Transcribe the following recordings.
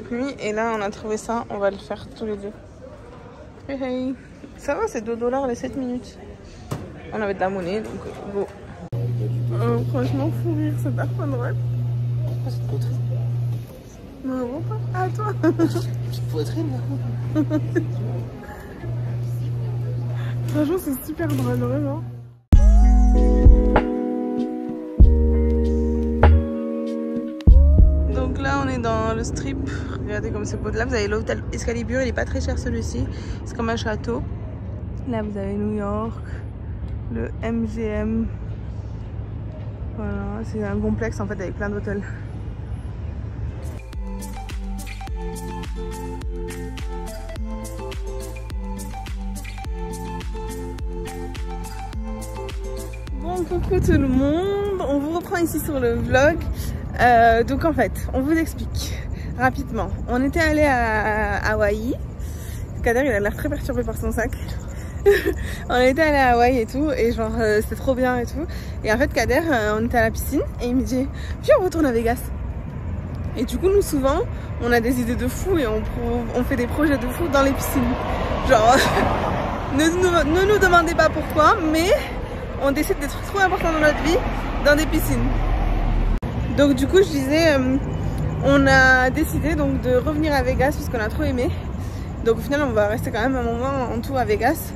cette nuit et là on a trouvé ça, on va le faire tous les deux. Hey, hey. Ça va, c'est 2 $ les 7 minutes. On avait de la monnaie donc go. Franchement, fou rire, c'est pas drôle. Cette poitrine. Non, bon pas. Ah, toi. Petite poitrine là. Franchement, c'est super drôle, vraiment. Donc là, on est dans le strip. Regardez comme c'est beau. Là, vous avez l'hôtel Excalibur. Il est pas très cher celui-ci. C'est comme un château. Là, vous avez New York, le MGM. Voilà, c'est un complexe en fait avec plein d'hôtels. Bon, coucou tout le monde, on vous reprend ici sur le vlog. Donc en fait, on vous explique rapidement. On était allé à Hawaï. Kader, il a l'air très perturbé par son sac. On était allé à Hawaï et tout, et genre c'était trop bien et tout. Et en fait, Kader, on était à la piscine et il me dit viens, on retourne à Vegas. Et du coup, nous souvent, on a des idées de fou et on fait des projets de fou dans les piscines. Genre, ne nous demandez pas pourquoi, mais on décide des trucs trop importants dans notre vie dans des piscines. Donc du coup, je disais, on a décidé donc de revenir à Vegas puisqu'on a trop aimé. Donc au final, on va rester quand même un moment en tout à Vegas.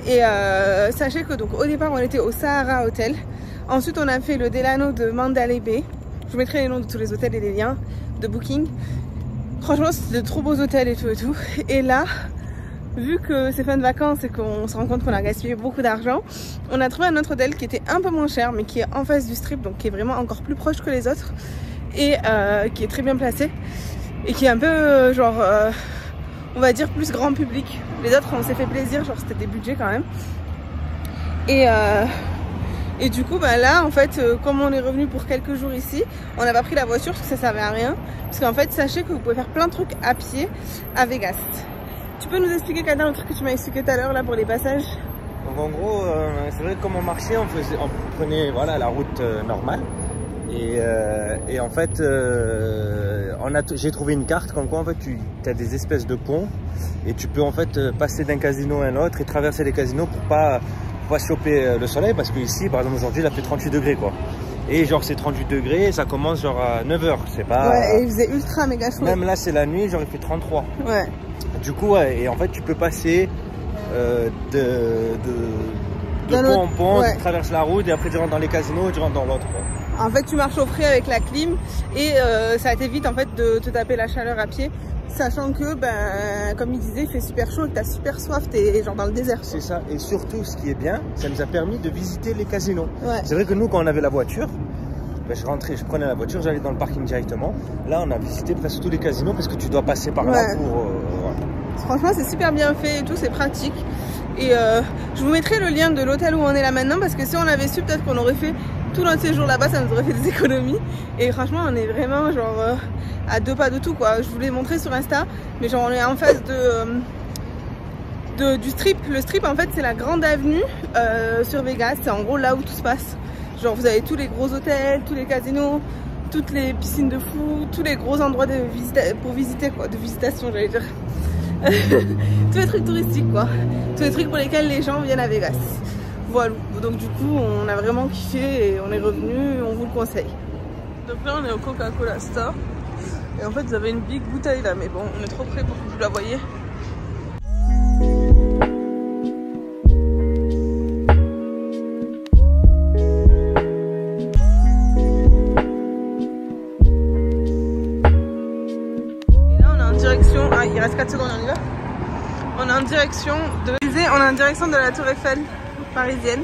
Et sachez que donc au départ, on était au Sahara Hotel. Ensuite, on a fait le Delano de Mandalay Bay. Je vous mettrai les noms de tous les hôtels et les liens de booking. Franchement, c'est de trop beaux hôtels et tout et tout. Et là, vu que c'est fin de vacances et qu'on se rend compte qu'on a gaspillé beaucoup d'argent, on a trouvé un autre hôtel qui était un peu moins cher, mais qui est en face du strip, donc qui est vraiment encore plus proche que les autres. Et qui est très bien placé. Et qui est un peu genre... on va dire plus grand public. Les autres, on s'est fait plaisir, genre c'était des budgets quand même. Et du coup, bah là, en fait, comme on est revenu pour quelques jours ici, on n'a pas pris la voiture parce que ça servait à rien. Parce qu'en fait, sachez que vous pouvez faire plein de trucs à pied à Vegas. Tu peux nous expliquer, Kader, le truc que tu m'as expliqué tout à l'heure là pour les passages? Donc en gros, c'est vrai que comme on marchait, on prenait voilà, la route normale. Et en fait, j'ai trouvé une carte comme quoi en fait tu as des espèces de ponts et tu peux en fait passer d'un casino à un autre et traverser les casinos pour pas choper le soleil, parce que ici par exemple aujourd'hui il a fait 38 degrés quoi. Et genre c'est 38 degrés et ça commence genre à 9 h, c'est pas... Ouais, et il faisait ultra méga chaud. Même là c'est la nuit, genre il fait 33. Ouais. Du coup ouais, et en fait tu peux passer de pont en pont, ouais. Tu traverses la route et après tu rentres dans les casinos et tu rentres dans l'autre. En fait, tu marches au frais avec la clim et ça t'évite en fait de te taper la chaleur à pied, sachant que, ben, comme il disait, il fait super chaud et que t'as super soif, t'es genre dans le désert. C'est ça, et surtout ce qui est bien, ça nous a permis de visiter les casinos. Ouais. C'est vrai que nous, quand on avait la voiture, ben, je prenais la voiture, j'allais dans le parking directement. Là, on a visité presque tous les casinos parce que tu dois passer par là pour... Franchement, c'est super bien fait et tout, c'est pratique. Et je vous mettrai le lien de l'hôtel où on est là maintenant, parce que si on avait su, peut-être qu'on aurait fait tout notre séjour là-bas, ça nous aurait fait des économies. Et franchement, on est vraiment genre à 2 pas de tout quoi. Je vous l'ai montré sur Insta, mais genre on est en face du strip. Le strip en fait c'est la grande avenue sur Vegas, c'est en gros là où tout se passe. Genre vous avez tous les gros hôtels, tous les casinos, toutes les piscines de fous, tous les gros endroits pour visiter quoi, de visitation j'allais dire. Tous les trucs touristiques quoi, tous les trucs pour lesquels les gens viennent à Vegas. Voilà, donc du coup on a vraiment kiffé et on est revenu, on vous le conseille. Donc là on est au Coca-Cola Store et en fait vous avez une big bouteille là, mais bon on est trop près pour que vous la voyez. Et là on est en direction, ah il reste 4 secondes, on y va. On est en direction de la Tour Eiffel parisienne.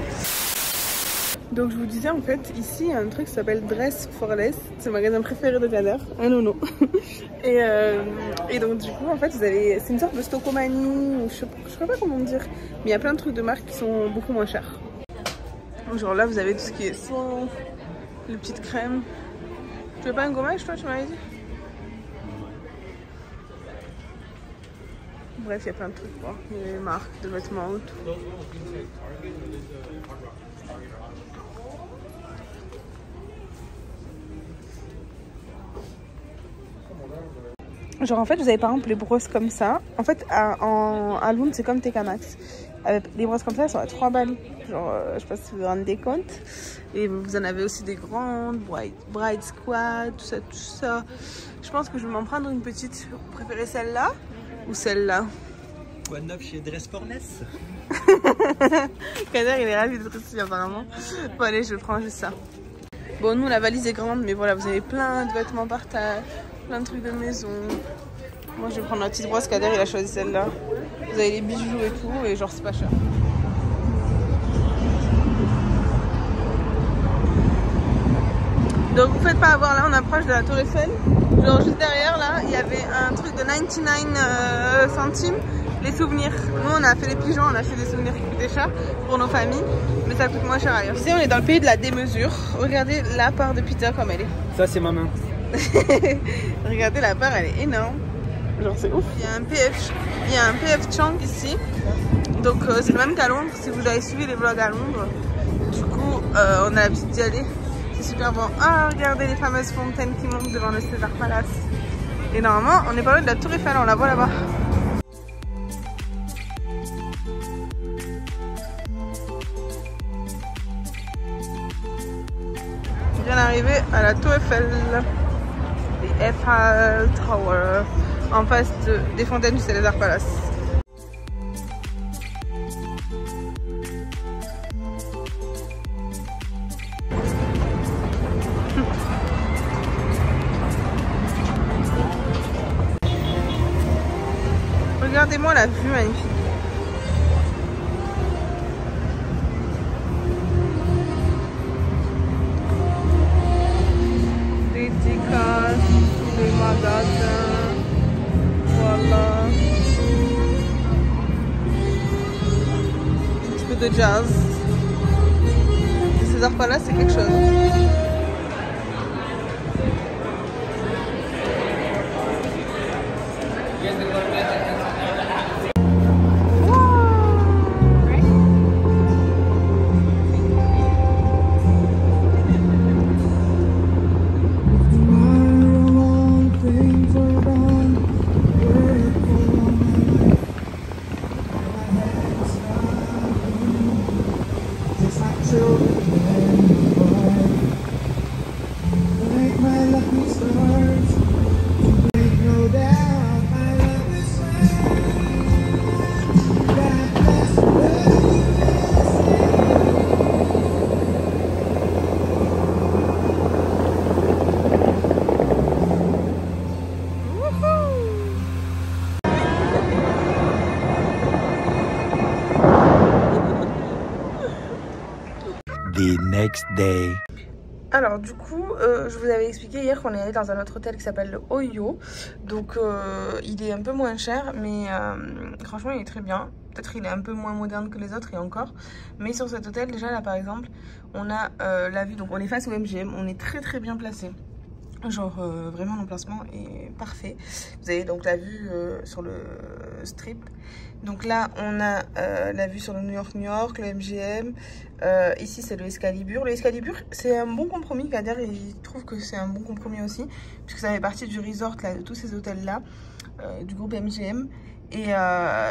Donc je vous disais en fait, ici il y a un truc qui s'appelle Dress for Less, c'est le magasin préféré de Kader, un nono. et donc du coup en fait c'est une sorte de stockomanie, ou je sais pas comment dire, mais il y a plein de trucs de marque qui sont beaucoup moins chers. Donc, genre là vous avez tout ce qui est soin, les petites crèmes. Tu veux pas un gommage toi, tu m'avais dit? Bref, il y a plein de trucs quoi, les marques de vêtements, tout. Genre en fait vous avez par exemple les brosses comme ça. En fait à Londres c'est comme TK Maxx. Les brosses comme ça elles sont à 3 balles. Genre je sais pas si vous vous rendez compte. Et vous en avez aussi des grandes, Bride Squad, tout ça. Je pense que je vais m'en prendre une petite. Vous préférez celle-là ou celle-là? Quoi de neuf chez Dress for Less? Kader il est ravi d'être ici apparemment. Bon allez je prends juste ça. Bon nous la valise est grande mais voilà vous avez plein de vêtements par terre, plein de trucs de maison. Moi je vais prendre la petite brosse, Kader il a choisi celle-là. Vous avez les bijoux et tout et genre c'est pas cher. Donc vous faites pas avoir là, on approche de la Tour Eiffel. Genre juste derrière là, il y avait un truc de 99 centimes, les souvenirs. Nous on a fait les pigeons, on a acheté des souvenirs qui coûtaient cher pour nos familles, mais ça coûte moins cher ailleurs. Ici on est dans le pays de la démesure. Regardez la part de pizza comme elle est. Ça c'est ma main. Regardez la part, elle est énorme. Genre c'est ouf. Il y a un PF Chang ici. Donc c'est le même qu'à Londres, si vous avez suivi les vlogs à Londres. Du coup on a l'habitude d'y aller. Super bon. Ah, regardez les fameuses fontaines qui montent devant le César Palace. Et normalement, on est pas loin de la Tour Eiffel, on la voit là-bas. On vient d'arriver à la Tour Eiffel, les Eiffel Tower, en face des fontaines du César Palace. Regardez-moi la vue magnifique. Des décors, des magasins. Voilà. Un petit peu de jazz. Le César Palace, c'est quelque chose. The next day. Alors du coup, je vous avais expliqué hier qu'on est allé dans un autre hôtel qui s'appelle le Oyo. Donc il est un peu moins cher, mais franchement il est très bien. Peut-être il est un peu moins moderne que les autres et encore. Mais sur cet hôtel déjà là par exemple, on a la vue, donc on est face au MGM, on est très bien placé. Genre vraiment l'emplacement est parfait. Vous avez donc la vue sur le strip. Donc là on a la vue sur le New York, le MGM. Ici c'est le Excalibur. Le Excalibur c'est un bon compromis. Kader il trouve que c'est un bon compromis aussi, puisque ça fait partie du resort là, de tous ces hôtels là, du groupe MGM. Et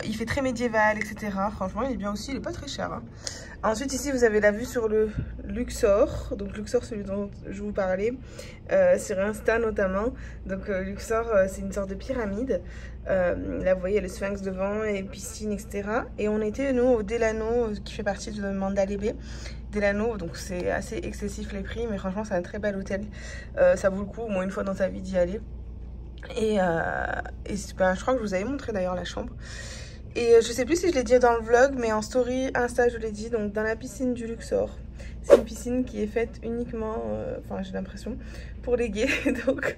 il fait très médiéval, etc. Franchement il est bien aussi, il est pas très cher hein. Ensuite ici vous avez la vue sur le Luxor. Donc Luxor, celui dont je vous parlais sur Insta notamment. Donc Luxor c'est une sorte de pyramide. Là vous voyez le Sphinx devant, les piscines, etc. Et on était nous au Delano qui fait partie de Mandalay Bay. Delano, donc c'est assez excessif les prix, mais franchement c'est un très bel hôtel. Ça vaut le coup au moins une fois dans sa vie d'y aller. Et ben, je crois que je vous avais montré d'ailleurs la chambre. Et je sais plus si je l'ai dit dans le vlog, mais en story Insta je l'ai dit, donc dans la piscine du Luxor. C'est une piscine qui est faite uniquement, enfin j'ai l'impression, pour les gays. Donc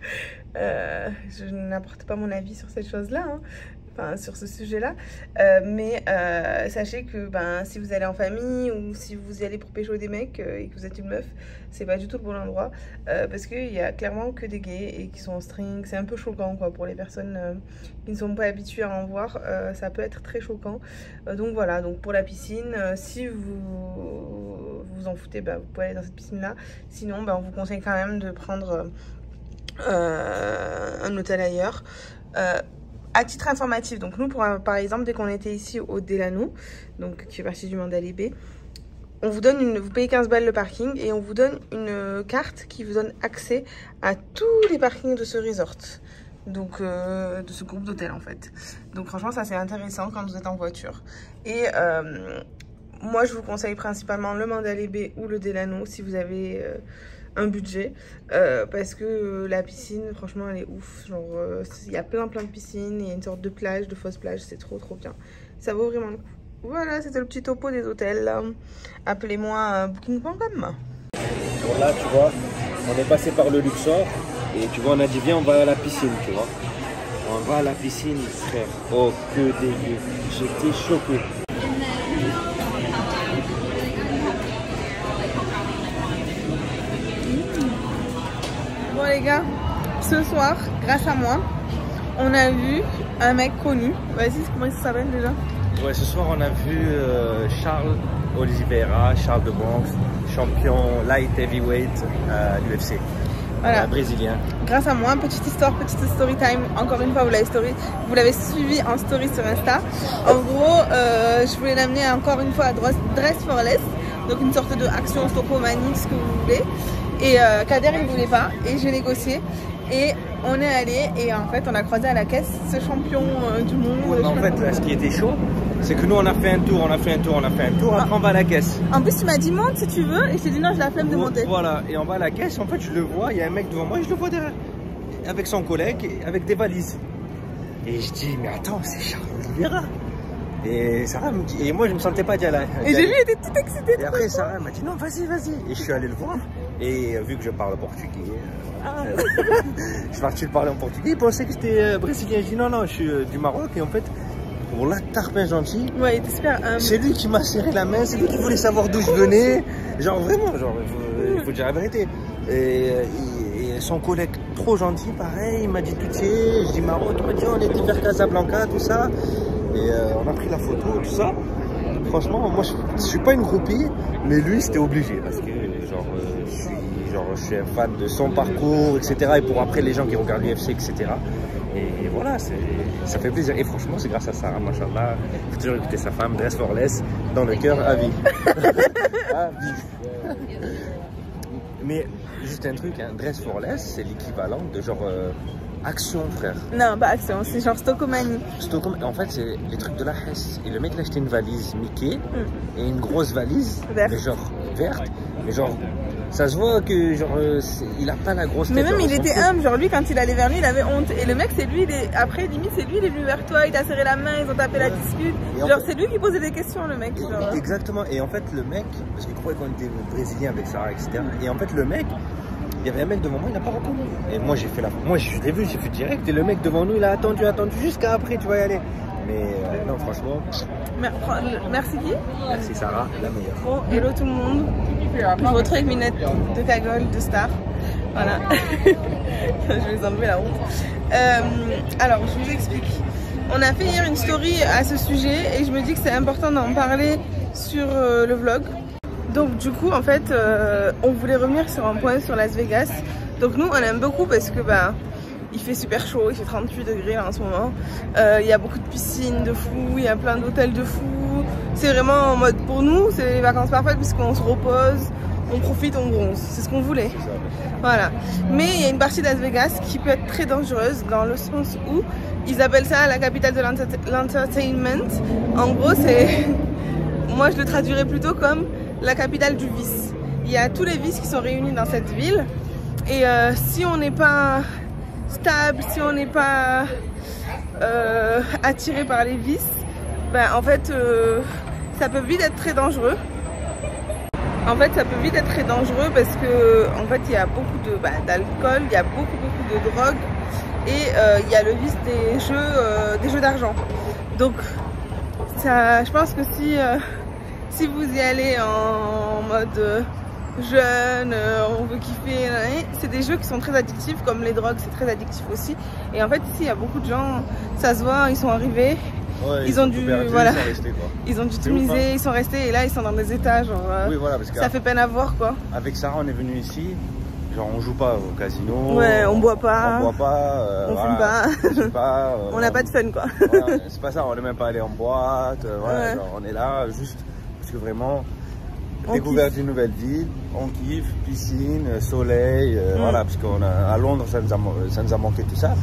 je n'apporte pas mon avis sur cette chose-là, hein. Enfin sur ce sujet-là. Mais sachez que ben, si vous allez en famille ou si vous y allez pour pécho des mecs et que vous êtes une meuf, c'est pas du tout le bon endroit. Parce qu'il y a clairement que des gays et qui sont en string. C'est un peu choquant quoi, pour les personnes qui ne sont pas habituées à en voir. Ça peut être très choquant. Donc voilà, donc pour la piscine, si vous en foutez, bah, vous pouvez aller dans cette piscine-là. Sinon, bah, on vous conseille quand même de prendre un hôtel ailleurs. À titre informatif, donc nous, par exemple, dès qu'on était ici au Delano, donc qui fait partie du Mandalay, on vous donne vous payez 15 balles le parking et on vous donne une carte qui vous donne accès à tous les parkings de ce resort. Donc de ce groupe d'hôtels en fait. Donc franchement ça c'est intéressant quand vous êtes en voiture. Et moi je vous conseille principalement le Mandalay Bay ou le Delano si vous avez un budget, parce que la piscine franchement elle est ouf, genre il y a plein de piscines, il y a une sorte de plage, de fausse plage, c'est trop bien, ça vaut vraiment le coup. Voilà, c'était le petit topo des hôtels. Appelez-moi booking.com. Bon, là tu vois, on est passé par le Luxor et tu vois on a dit viens on va à la piscine, tu vois. On va à la piscine frère, oh que dégueu, j'étais choqué. Bon les gars, ce soir, grâce à moi, on a vu un mec connu. Vas-y, comment il s'appelle déjà? Ouais, ce soir on a vu Charles Oliveira, Charles de Bronx, champion light heavyweight à l'UFC. Voilà. Brésilien. Grâce à moi, petite histoire, petite story time. Encore une fois, vous l'avez suivi en story sur Insta. En gros, je voulais l'amener encore une fois à Dress for Less, donc une sorte de action stockomanie, ce que vous voulez. Et Kader il ne voulait pas et j'ai négocié et on est allé et en fait on a croisé à la caisse ce champion du monde. Ouais, en fait là, ce qui était chaud c'est que nous on a fait un tour, après on va à la caisse. En plus tu m'as dit monte si tu veux et je t'ai dit non j'ai la flemme de monter. Voilà, et on va à la caisse, en fait je le vois, il y a un mec devant moi et je le vois derrière avec son collègue avec des valises. Et je dis mais attends c'est Charles Oliveira. Et Sarah me dit, et moi je me sentais pas d'y aller. Et j'ai vu, il était tout excité. Et après Sarah m'a dit non vas-y. Et je suis allé le voir. Et vu que je parle portugais, je suis parti le parler en portugais. Il pensait que j'étais brésilien. Je dis non, je suis du Maroc. Et en fait, pour la tarpin gentil. Ouais, il était super humble. C'est lui qui m'a serré la main, c'est lui qui voulait savoir d'où je venais. Genre vraiment, genre il faut dire la vérité. Et son collègue trop gentil, pareil, il m'a dit tu sais, je dis Maroc, il m'a dit on était vers Casablanca, tout ça. Et on a pris la photo, tout ça. Franchement, moi je suis pas une groupie, mais lui c'était obligé parce que je suis un fan de son parcours, etc. Et pour après les gens qui regardent l'UFC, etc. Et voilà, ça fait plaisir. Et franchement, c'est grâce à Sarah, machallah. Il faut toujours écouter sa femme, Dress for Less, dans le cœur, à vie. À vie. Mais juste un truc, hein, Dress for Less, c'est l'équivalent de genre Action, frère. Non, pas Action, c'est genre Stockomanie. En fait, c'est les trucs de la Hesse. Et le mec, il a acheté une valise Mickey et une grosse valise, mais genre verte, mais genre. Ça se voit que genre il a pas la grosse tête. Mais même il était humble, genre lui quand il allait vers lui il avait honte. Et le mec c'est lui, après limite c'est lui il est venu vers toi, il t'a serré la main, ils ont tapé la discute. Genre c'est lui qui posait des questions le mec. Genre. Exactement, et en fait le mec, parce qu'il croyait qu'on était brésilien avec Sarah, etc. Et en fait le mec, il y avait un mec devant moi, il n'a pas reconnu. Et moi j'ai fait moi je l'ai vu, j'ai fait direct. Et le mec devant nous il a attendu jusqu'à après tu vas y aller. Mais non franchement. Merci qui? Merci Sarah, la meilleure. Bon, hello tout le monde. Je vous retrouve avec mes lunettes de cagole, de star. Voilà. Je vais les enlever la honte. Alors, je vous explique. On a fait hier une story à ce sujet et je me dis que c'est important d'en parler sur le vlog. Donc du coup, en fait, on voulait revenir sur un point sur Las Vegas. Donc nous, on aime beaucoup parce que il fait super chaud, il fait 38 degrés là, en ce moment. Il y a beaucoup de piscines de fou, il y a plein d'hôtels de fou. C'est vraiment en mode, pour nous, c'est les vacances parfaites puisqu'on se repose, on profite, on bronze. C'est ce qu'on voulait. Voilà. Mais il y a une partie de Las Vegas qui peut être très dangereuse dans le sens où ils appellent ça la capitale de l'entertainment. En gros, c'est... Moi, je le traduirais plutôt comme la capitale du vice. Il y a tous les vices qui sont réunis dans cette ville. Et si on n'est pas stable, si on n'est pas attiré par les vices, en fait ça peut vite être très dangereux. En fait ça peut vite être très dangereux parce que en fait il y a beaucoup d'alcool, il y a beaucoup de drogue et il y a le vice des jeux d'argent. Donc ça, je pense que si vous y allez en mode jeune, on veut kiffer, c'est des jeux qui sont très addictifs, comme les drogues c'est très addictif aussi. Et en fait ici il y a beaucoup de gens, ça se voit, ils sont arrivés, ouais, ils ont dû ils ont dû tout miser, ils sont restés et là ils sont dans des états genre oui, voilà, parce ça fait peine à voir quoi. Avec Sarah on est venu ici Genre on joue pas au casino. Ouais, on boit pas. On boit pas. On voilà, fume pas. on on n'a pas de fun quoi. Voilà, c'est pas ça, on n'est même pas allé en boîte. Voilà, Ouais. genre, on est là juste parce que vraiment, On découverte kiffe. d'une nouvelle ville, on kiffe, piscine, soleil, voilà, parce qu'on a, à Londres ça nous a manqué tout ça.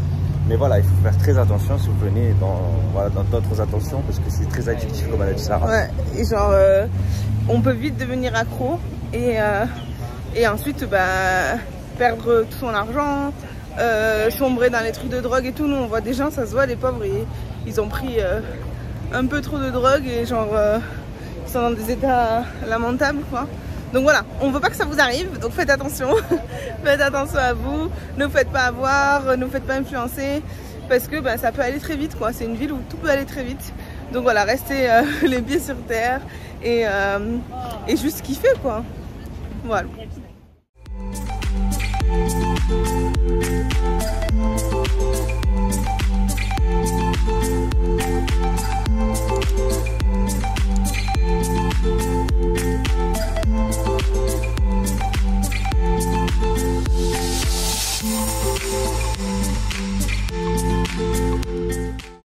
Mais voilà, il faut faire très attention si vous venez dans d'autres attentions parce que c'est très addictif comme elle a dit Sarah. Ouais, et genre, on peut vite devenir accro et ensuite perdre tout son argent, sombrer dans les trucs de drogue et tout. Nous, on voit des gens, ça se voit, les pauvres, ils ont pris un peu trop de drogue et genre, ils sont dans des états lamentables, quoi. Donc voilà, on veut pas que ça vous arrive, donc faites attention. Faites attention à vous, ne vous faites pas avoir, ne vous faites pas influencer, parce que ça peut aller très vite, quoi. C'est une ville où tout peut aller très vite. Donc voilà, restez les pieds sur terre et juste kiffer, quoi. Voilà.